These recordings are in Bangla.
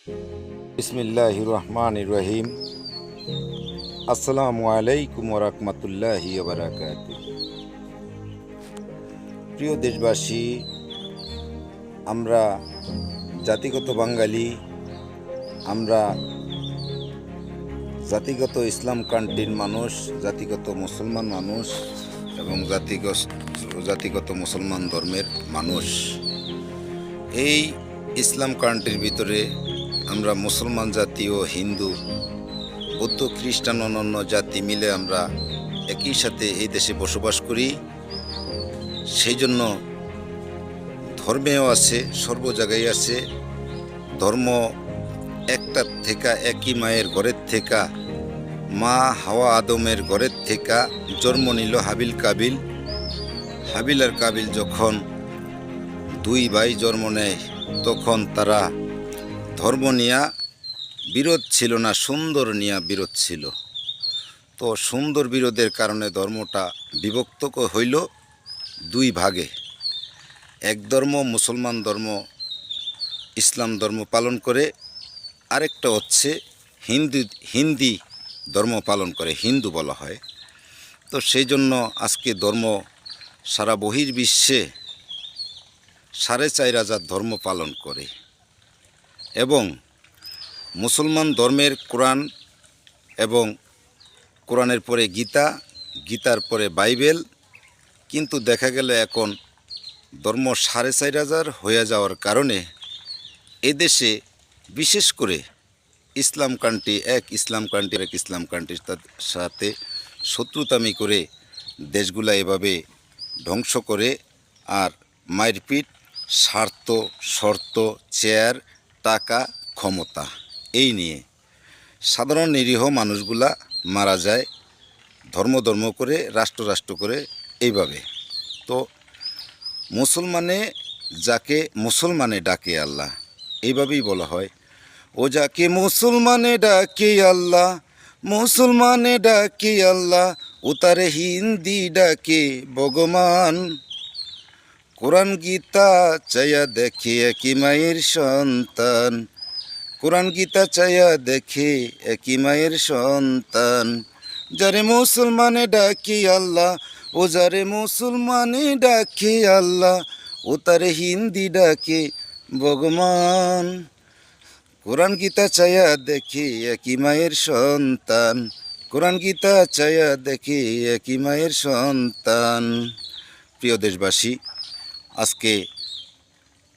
বিসমিল্লাহির রহমানির রহিম। আসসালামু আলাইকুম ওয়া রাহমাতুল্লাহি ওয়া বারাকাতুহু। প্রিয় দেশবাসী, আমরা জাতিগত বাঙালি, আমরা জাতিগত ইসলাম কান্ট্রির মানুষ, জাতিগত মুসলমান মানুষ এবং জাতিগত মুসলমান ধর্মের মানুষ। এই ইসলাম কান্ট্রির ভিতরে আমরা মুসলমান জাতি ও হিন্দু, বৌদ্ধ, খ্রিস্টান, অন্যান্য জাতি মিলে আমরা একই সাথে এই দেশে বসবাস করি। সেই জন্য ধর্মেও আছে, সর্ব জায়গায় আছে। ধর্ম একটা থেকে, একই মায়ের ঘরের থেকে, মা হাওয়া আদমের ঘরের থেকে জন্ম নিল হাবিল কাবিল। হাবিল আর কাবিল যখন দুই ভাই জন্ম নেয়, তখন তারা ধর্ম নিয়ে বিরোধ ছিল না, সুন্দর নিয়ে বিরোধ ছিল। তো সুন্দর বিরোধের কারণে ধর্মটা বিভক্ত হইল দুই ভাগে। এক ধর্ম মুসলমান ধর্ম, ইসলাম ধর্ম পালন করে, আরেকটা হচ্ছে হিন্দি ধর্ম পালন করে, হিন্দু বলা হয়। তো সেই জন্য আজকে ধর্ম সারা বহির্বিশ্বে 4,500 ধর্ম পালন করে। এবং মুসলমান ধর্মের কোরআন, এবং কোরআনের পরে গীতা, গীতার পরে বাইবেল। কিন্তু দেখা গেল এখন ধর্ম 4,500 হয়ে যাওয়ার কারণে এদেশে বিশেষ করে ইসলাম কান্ট্রি, এক ইসলাম কান্ট্রির সাথে শত্রুতামি করে দেশগুলা এভাবে ধ্বংস করে, আর মারপিট, স্বার্থ, শর্ত, চেয়ার, টাকা, ক্ষমতা, এই নিয়ে সাধারণ নিরীহ মানুষগুলা মারা যায় ধর্ম করে, রাষ্ট্র করে, এইভাবে। তো যাকে মুসলমানে ডাকে আল্লাহ, এইভাবেই বলা হয়, ও যাকে মুসলমানে ডাকে আল্লাহ, মুসলমানে ডাকে আল্লাহ, ও তারে হিন্দি ডাকে ভগবান। কোরআন গীতা চাইয়া দেখে একই মায়ের সন্তান, কোরআন গীতা চাইয়া দেখে একই মায়ের সন্তান। যারে মুসলমানে ডাকি আল্লাহ, ও যারে মুসলমানে ডাকে আল্লাহ, ও তারে হিন্দি ডাকে ভগবান। কোরআন গীতা চাইয়া দেখে একই মায়ের সন্তান, কোরআন গীতা চাইয়া দেখে একই মায়ের সন্তান। প্রিয় দেশবাসী, আজকে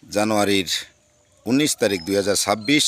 জানুয়ারির 19 তারিখ 2026।